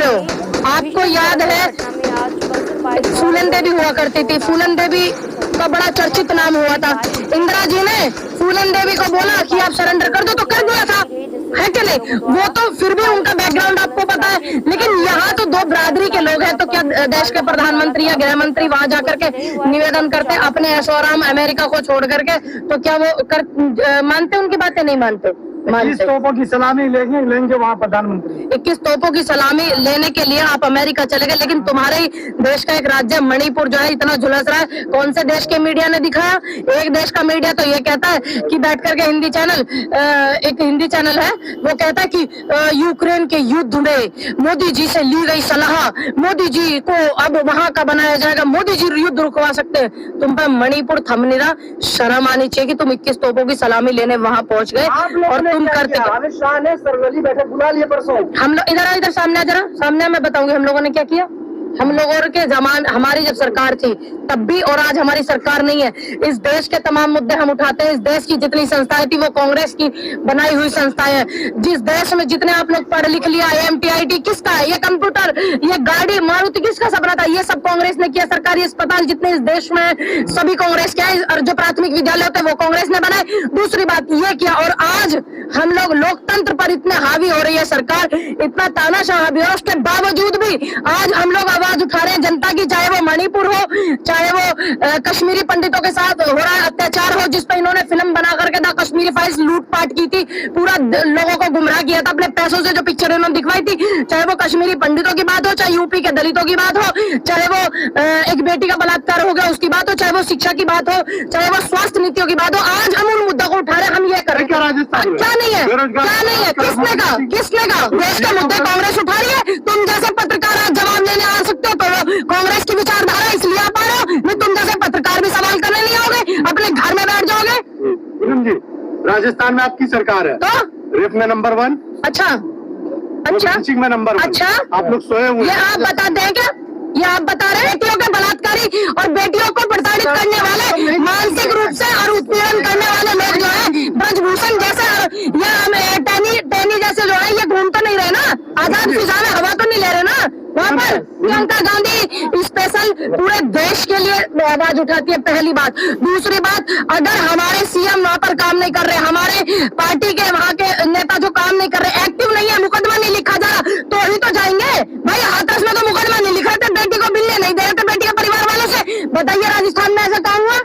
रहे हो? आपको याद है फूलन देवी हुआ करती थी, फूलन देवी का बड़ा चर्चित नाम हुआ था। इंदिरा जी ने फूलन देवी को बोला कि आप सरेंडर कर दो, तो कर दिया था, है कि नहीं? वो तो फिर भी उनका बैकग्राउंड आपको पता है, लेकिन यहाँ तो दो बिरादरी के लोग हैं, तो क्या देश के प्रधानमंत्री या गृह मंत्री वहां जाकर के निवेदन करते हैं अपने ऐशोआराम अमेरिका को छोड़ करके, तो क्या वो मानते उनकी बातें? नहीं मानते। 21 तोपों की सलामी लेंगे वहाँ प्रधानमंत्री। 21 तोपों की सलामी लेने के लिए आप अमेरिका चले गए, लेकिन तुम्हारे ही देश का एक राज्य मणिपुर जो है इतना झुलस रहा है। कौन से देश के मीडिया ने दिखाया? एक देश का मीडिया तो ये कहता है कि बैठ करके हिंदी चैनल, एक हिंदी चैनल है, वो कहता है कि यूक्रेन के युद्ध में मोदी जी से ली गई सलाह, मोदी जी को अब वहां का बनाया जाएगा, मोदी जी युद्ध रुकवा सकते हैं। तुम पर मणिपुर थमनेरा, शर्म आनी चाहिए कि तुम 21 तोपों की सलामी लेने वहां पहुंच गए और तुम करते। अमित शाह ने सर्वदलीय बैठक बुला लिया परसों। हम लोग इधर सामने आ, जरा सामने मैं बताऊंगी हम लोगों ने क्या किया। हम लोगों के हमारी जब सरकार थी तब भी और आज हमारी सरकार नहीं है, इस देश के तमाम मुद्दे हम उठाते हैं। इस देश की जितनी संस्थाएं थी वो कांग्रेस की बनाई हुई संस्थाएं हैं। जिस देश में जितने आप लोग पढ़ लिख लिया, IMT किसका है? ये कंप्यूटर, ये गाड़ी मारुति किसका सपना था? ये सब कांग्रेस ने किया। सरकारी अस्पताल जितने इस देश में सभी कांग्रेस के हैं, और जो प्राथमिक विद्यालय होते हैं वो कांग्रेस ने बनाए। दूसरी बात ये किया, और आज हम लोग लोकतंत्र पर इतने हावी हो रही है सरकार, इतना तानाशाह हावी है, उसके बावजूद भी आज हम लोग आवाज उठा रहे हैं जनता की, चाहे वो मणिपुर हो, चाहे वो कश्मीरी पंडितों के साथ हो रहा है अत्याचार हो, जिस पर इन्होंने फिल्म बना करके द कश्मीरी फाइल्स लूटपाट की थी, पूरा लोगों को गुमराह किया था अपने पैसों से, जो पिक्चर इन्होंने दिखवाई थी। चाहे वो कश्मीरी पंडितों की बात हो, चाहे यूपी के दलितों की बात हो, चाहे वो एक बेटी का बलात्कार हो गया उसकी बात हो, चाहे वो शिक्षा की बात हो, चाहे वो स्वास्थ्य नीतियों की बात हो, आज हम उन मुद्दों को उठा रहे हैं। हम ये करें क्या? नहीं है, क्या नहीं है? किसने कहा? देश के मुद्दे कांग्रेस उठा रही है। तुम जैसे पत्रकार आज जवाब लेने आ सकते हो, तो कांग्रेस की विचारधारा इसलिए आ पा रहे हो, नहीं तुम जैसे पत्रकार भी सवाल करने नहीं आओगे, अपने घर में बैठ जाओगे। जी, राजस्थान में आपकी सरकार है, तो रेप में नंबर 1। अच्छा में नंबर 1। अच्छा, आप लोग सोए हुए। ये आप बताते हैं क्या? ये आप बता रहे हैं बेटियों के बलात्कारी और बेटियों को प्रताड़ित करने वाले, मानसिक रूप से और उत्पीड़न करने वाले लोग जो है, ब्रजभूषण जैसे या टैनी जैसे जो है, ये घूम तो नहीं रहे ना, आजाद फिजा में हवा तो नहीं ले रहे ना वहाँ पर। प्रियंका गांधी स्पेशल पूरे देश के लिए आवाज उठाती है, पहली बात। दूसरी बात, अगर हमारे CM वहाँ पर काम नहीं कर रहे, हमारे पार्टी के वहाँ के नेता जो काम नहीं कर रहे, एक्टिव नहीं है, मुकदमा नहीं लिखा जा रहा, तो ही तो जाएंगे भाई। हाथरस में तो मुकदमा नहीं लिखा था, बेटी को मिलने नहीं दे रहे थे, बेटी के परिवार वालों से। बताइए राजस्थान में ऐसा काम हुआ?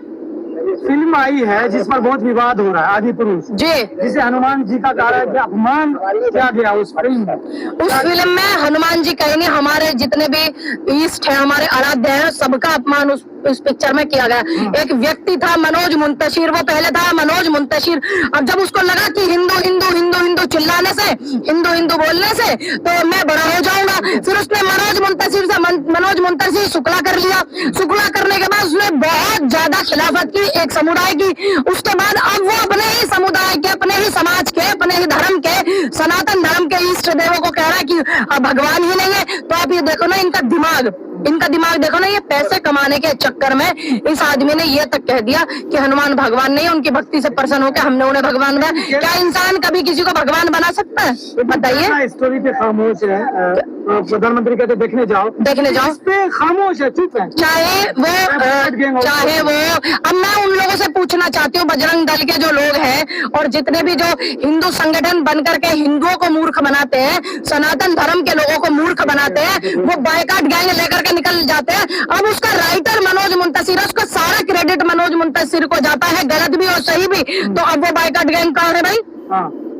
फिल्म आई है जिस पर बहुत विवाद हो रहा है, आदिपुरुष जी, जिसे हनुमान जी का कहा है अपमान किया गया उस फिल्म में। उस फिल्म में हनुमान जी कहीं नहीं, हमारे जितने भी ईस्ट है, हमारे आराध्य है, सबका अपमान उस पिक्चर में किया गया। एक व्यक्ति था मनोज मुंतशिर, वो पहले था मनोज मुंतशिर। अब जब उसको लगा कि हिंदू हिंदू हिंदू हिंदू चिल्लाने से, हिंदू हिंदू बोलने से तो मैं बड़ा हो जाऊंगा, फिर उसने मनोज मुंतशिर से मनोज मुंतशिर शुक्ला कर लिया। शुक्ला करने के बाद उसने बहुत ज्यादा खिलाफत की एक समुदाय की। उसके बाद अब वो अपने ही समुदाय के, अपने ही समाज के, अपने ही धर्म के, सनातन धर्म के इष्ट देवों को कह रहा है कि अब भगवान ही नहीं है। तो आप ये देखो ना, इनका दिमाग देखो ना, ये पैसे कमाने के चक्कर में इस आदमी ने ये तक कह दिया कि हनुमान भगवान नहीं है, उनकी भक्ति से प्रसन्न होकर हमने उन्हें भगवान बनाया। क्या इंसान कभी किसी को भगवान बना सकता है? बताइए। स्टोरी पे खामोश है, प्रधानमंत्री कहते देखने जाओ इस पे खामोश है, चुप है। चाहे वो अब मैं उन लोगों से पूछना चाहती हूँ, बजरंग दल के जो लोग हैं और जितने भी जो हिंदू संगठन बन करके हिंदुओं को मूर्ख बनाते हैं, सनातन धर्म के लोगों को मूर्ख बनाते हैं, वो बायकाट गैंग लेकर के निकल जाते हैं। अब उसका राइटर मनोज मुंतशिर, उसका सारा क्रेडिट मनोज मुंतशिर को जाता है, गलत भी और सही भी। तो अब वो बायकाट गैंग कहाँ है भाई?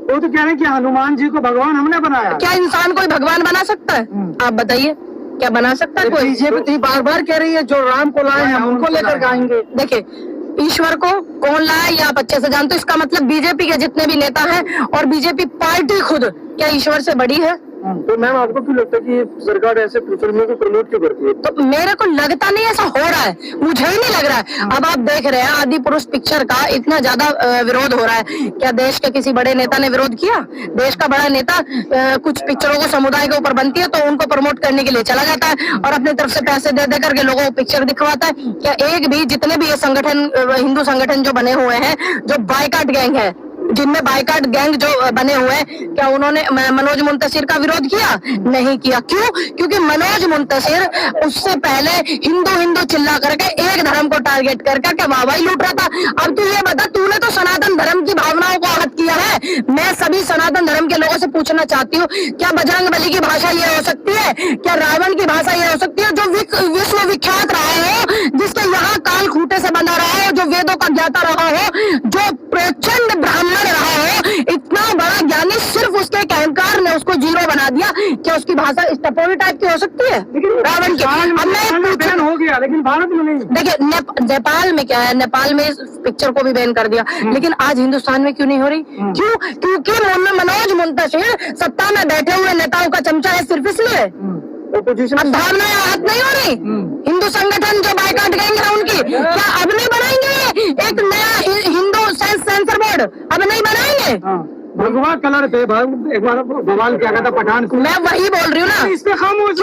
वो तो कह रहे हैं कि हनुमान जी को भगवान हमने बनाया। क्या इंसान कोई भगवान बना सकता है? आप बताइए, क्या बना सकता है कोई? बीजेपी बार बार कह रही है जो राम को लाए हैं उनको लेकर आएंगे। देखिए, ईश्वर को कौन लाए ये आप अच्छे से जानते हो। इसका मतलब बीजेपी के जितने भी नेता हैं और बीजेपी पार्टी खुद क्या ईश्वर से बड़ी है? तो मैम आपको क्यों लगता है कि सरकार ऐसे फिल्मों को प्रमोट क्यों करती है? तो मेरे को लगता नहीं ऐसा हो रहा है, मुझे ही नहीं लग रहा है। अब आप देख रहे हैं आदिपुरुष पिक्चर का इतना ज्यादा विरोध हो रहा है, क्या देश के किसी बड़े नेता ने विरोध किया? देश का बड़ा नेता कुछ पिक्चरों को समुदाय के ऊपर बनती है तो उनको प्रमोट करने के लिए चला जाता है और अपनी तरफ से पैसे दे करके लोगों को पिक्चर दिखवाता है। क्या एक भी जितने भी ये संगठन, हिंदू संगठन जो बने हुए हैं, जो बायकाट गैंग है, जिनमें बाइकाट गैंग जो बने हुए हैं, क्या उन्होंने मनोज मुंतशिर का विरोध किया? नहीं किया। क्यों? क्योंकि मनोज मुंतशिर उससे पहले हिंदू हिंदू चिल्ला करके एक धर्म को टारगेट कर करके वाहवाही लूट रहा था। अब तू ये बता, तूने तो सनातन धर्म की भावनाओं को आहत किया है। मैं सभी सनातन धर्म के लोगों से पूछना चाहती हूँ, क्या बजरंग बली की भाषा ये हो सकती है? क्या रावण की भाषा ये हो सकती है? जो विश्व विख्यात रहा हो, जिसके यहाँ काल खूंटे से बंधा रहा हो, जो वेदों का ज्ञाता रहा हो, जो प्रचंड ब्राह्मण रहा हो, इतना बड़ा ज्ञानी, सिर्फ उसके एक अहंकार ने उसको जीरो बना दिया। क्या उसकी भाषा इस टपोरी टाइप की हो सकती है रावण की? अब मैं हो गया, लेकिन भारत में नहीं। देखिए नेपाल में क्या है, नेपाल में इस पिक्चर को भी बैन कर दिया, लेकिन आज हिंदुस्तान में क्यों नहीं हो रही? क्यों? क्योंकि मनोज मुंतशिर सत्ता में बैठे हुए नेताओं का चमचा है, सिर्फ इसलिए। अब भावनाएं आहत नहीं हो रही? हिंदू संगठन जो बाइकाट गैंग है उनकी, क्या अब नहीं बनाएंगे एक नया हिंदू सेंसर बोर्ड? अब नहीं बनाएंगे? भगवा कलर पे एक बार बवाल किया गया था पठान को। मैं वही बोल रही हूँ ना, इस पे खामोश।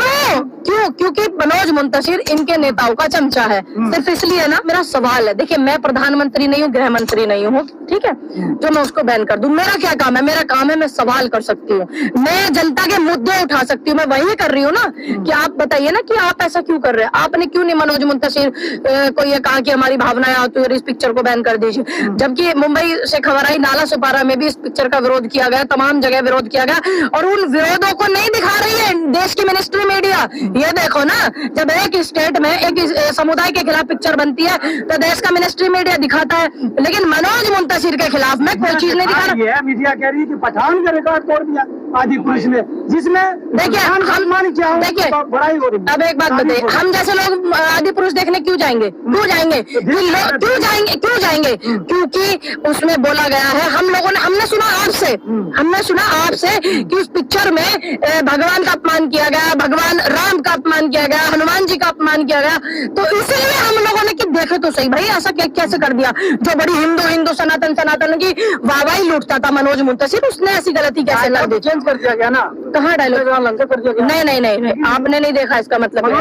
क्यों? क्योंकि मनोज मुंतशिर इनके नेताओं का चमचा है, सिर्फ इसलिए ना। मेरा सवाल है, देखिए मैं प्रधानमंत्री नहीं हूँ, गृह मंत्री नहीं हूँ, ठीक है, जो मैं उसको बैन कर दूं। मेरा क्या काम है? मेरा काम है मैं सवाल कर सकती हूँ, मैं जनता के मुद्दे उठा सकती हूँ। मैं वही कर रही हूँ ना कि आप बताइए ना कि आप ऐसा क्यों कर रहे हैं? आपने क्यों नहीं मनोज मुंतशिर को ये कहा कि हमारी भावनाएं आती है, इस पिक्चर को बैन कर दीजिए? जबकि मुंबई से खबर आई, नाला सुपारा में भी इस पिक्चर का विरोध किया गया, तमाम जगह विरोध किया गया, और उन विरोधों को नहीं दिखा रही है देश की मिनिस्ट्री मीडिया। ये देखो ना, जब एक स्टेट में एक समुदाय के खिलाफ पिक्चर बनती है तो देश का मिनिस्ट्री मीडिया दिखाता है, लेकिन मनोज मुंतशिर के खिलाफ में कोई चीज नहीं दिखा रहा है। मीडिया कह रही है कि पठान का रिकॉर्ड तोड़ दिया आदिपुरुष ने, जिसमें देखिए हम क्या देखिए बड़ाई हो रही। अब एक बात बताइए, हम जैसे लोग आदिपुरुष देखने क्यों जाएंगे? क्यों जाएंगे? क्यों जाएंगे? क्योंकि उसमें बोला गया है, हमने सुना आपसे कि उस पिक्चर में भगवान का अपमान किया गया, भगवान राम का अपमान किया गया, हनुमान जी का अपमान किया गया। तो इसीलिए हम लोगों ने कि देखे तो सही भाई, ऐसा कैसे कर दिया? जो बड़ी हिंदू सनातन की वाहवाही लूटता था मनोज मुंतशिर, उसने ऐसी गलती कैसे कर दी? चेंज कर दिया गया ना। कहाँ डायलॉग कर दिया गया? नहीं, आपने नहीं देखा, इसका मतलब अब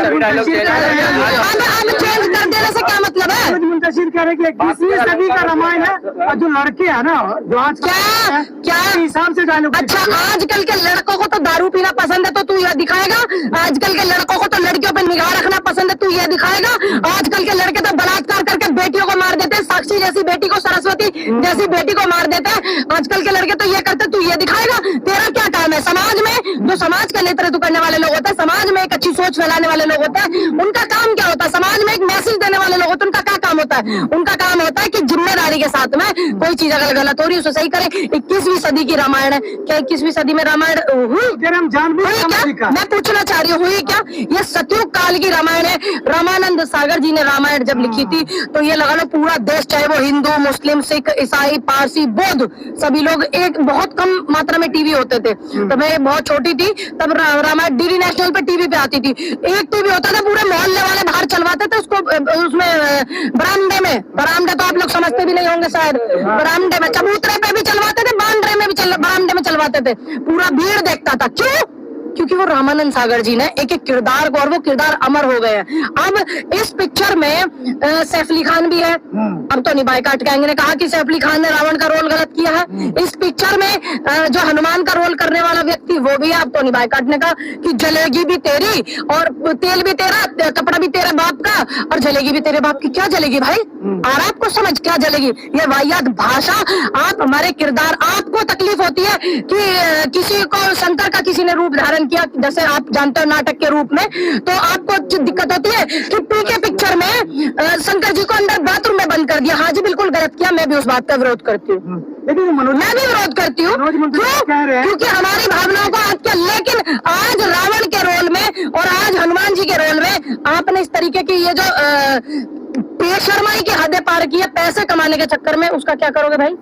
चेंज कर देने से क्या मतलब है? मनोज मुंतशिर कह रहे कि 21वीं सदी का रामायण है, और जो लड़के है ना, जो आज क्या हिसाब से डायलॉग। अच्छा, आजकल के लड़कों को तो दारू पीना पसंद है, तो तू यह दिखाएगा? आजकल के लड़कों को तो लड़कियों पे निगाह रखना पसंद है, तू यह दिखाएगा? आजकल के लड़के तो बलात्कार करके बेटियों को मार देते हैं, साक्षी जैसी बेटी को, सरस्वती जैसी बेटी को मार देते हैं। आजकल के लड़के तो ये करते, तू ये दिखाएगा? तेरा क्या काम है? समाज में जो समाज का नेतृत्व करने वाले लोग होते हैं, समाज में एक अच्छी सोच फैलाने वाले लोग होते हैं, उनका काम क्या होता है? समाज में एक मैसेज देने वाले लोग होते हैं, उनका क्या काम होता है? उनका काम होता है कि जिम्मेदारी के साथ में कोई चीज अगर गलत हो रही है उसे सही करे। 21वीं सदी की रामायण है, क्या 21वीं सदी में रामायण हुई? क्या मैं पूछना चाह रही हूँ, हुई क्या? ये सतयुग काल की रामायण है। रामानंद सागर जी ने रामायण जब लिखी थी तो ये लगा लो पूरा देश, चाहे वो हिंदू, मुस्लिम, सिख, ईसाई, पारसी, बौद्ध, सभी लोग, एक बहुत कम मात्रा में टीवी होते थे। तो मैं बहुत छोटी थी तब रामायण डीडी नेशनल पे टीवी पे आती थी। एक टीवी होता था, पूरे मोहल्ले वाले बाहर चलवाते थे उसको, उसमें बरामदे तो आप लोग समझते भी नहीं होंगे शायद, बरामदे में, चबूतरे पे भी चलवाते थे, बरामदे में चलवाते थे, पूरा भीड़ देखता था। क्यों? क्योंकि वो रामानंद सागर जी ने एक एक किरदार को, और वो किरदार अमर हो गए हैं। अब इस पिक्चर में सैफ अली खान भी है। अब तो बाइकाट गैंग ने कहा कि सैफ अली खान ने रावण का रोल गलत किया है। इस पिक्चर में जो हनुमान का रोल करने वाला व्यक्ति वो भी है। अब तो बाइकाट ने कहा कि जलेगी भी तेरी, और तेल भी तेरा, कपड़ा भी तेरे बाप का, और जलेगी भी तेरे बाप की। क्या जलेगी भाई? और आपको समझ क्या जलेगी? ये वाहियात भाषा, आप हमारे किरदार, आपको तकलीफ होती है कि किसी को शंकर का किसी ने रूप धारण किया, जैसे आप जानते हो नाटक के रूप में, तो आपको दिक्कत होती है कि पीके पिक्चर में शंकर जी को अंदर बाथरूम में बंद कर दिया। हाँ जी, बिल्कुल गलत किया, मैं भी उस बात का विरोध करती हूँ। लेकिन मैं भी विरोध करती हूँ, क्योंकि हमारी भावनाओं को आज क्या। लेकिन आज रावण के रोल में और आज हनुमान जी के रोल में आपने इस तरीके की ये जो बेशर्माई की हदें पार की है पैसे कमाने के चक्कर में, उसका क्या करोगे भाई?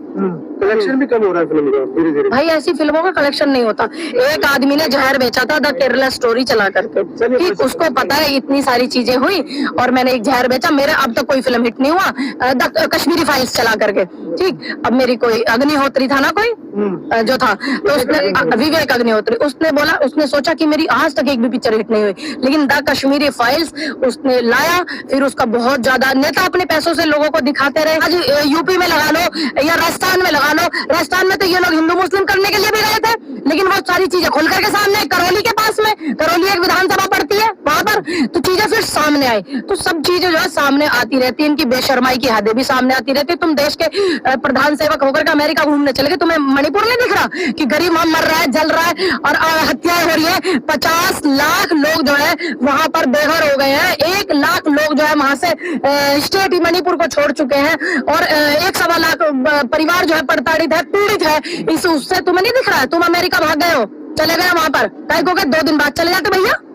कलेक्शन भी कम हो रहा है फिल्म का धीरे-धीरे। भाई ऐसी फिल्मों का कलेक्शन नहीं होता। एक आदमी ने जहर बेचा था द केरला स्टोरी चला करके, ठीक, उसको पता है इतनी सारी चीजें हुई और मैंने एक जहर बेचा, मेरे अब तक कोई फिल्म हिट नहीं हुआ। द कश्मीरी फाइल्स चला करके, ठीक। अब मेरी कोई अग्निहोत्री था ना, कोई जो था, तो उसने विवेक अग्निहोत्री, उसने बोला, उसने सोचा कि मेरी आज तक एक भी पिक्चर हिट नहीं हुई, लेकिन द कश्मीरी फाइल्स उसने लाया, फिर उसका बहुत ज्यादा, नेता अपने पैसों से लोगों को दिखाते रहे। आज यूपी में लगा लो या राजस्थान में लगा लो, राजस्थान में तो ये लोग हिंदू मुस्लिम करने के लिए भी गए थे, लेकिन वो सारी चीजें खुल करके सामने, करौली के पास में, करौली एक विधानसभा पड़ती है वहां पर, तो चीजें फिर सामने आई। तो सब चीजें जो है सामने आती रहती है, इनकी बेशर्माई की हदें भी सामने आती रहती है। तुम देश के प्रधान सेवक होकर के अमेरिका घूमने चले गए, तुम्हें मणिपुर नहीं दिख रहा कि गरीब वहां मर रहा है, जल रहा है और हत्याएं हो रही है। 50 लाख लोग जो है वहां पर बेघर हो गए हैं, 1 लाख लोग जो है वहां से स्टेट मणिपुर को छोड़ चुके हैं, और 1.25 लाख परिवार जो है प्रताड़ित है, पीड़ित है। उससे तुम्हें नहीं दिख रहा है? तुम अमेरिका भाग गए हो, चले गए वहां पर, कई को 2 दिन बाद चले जाते भैया।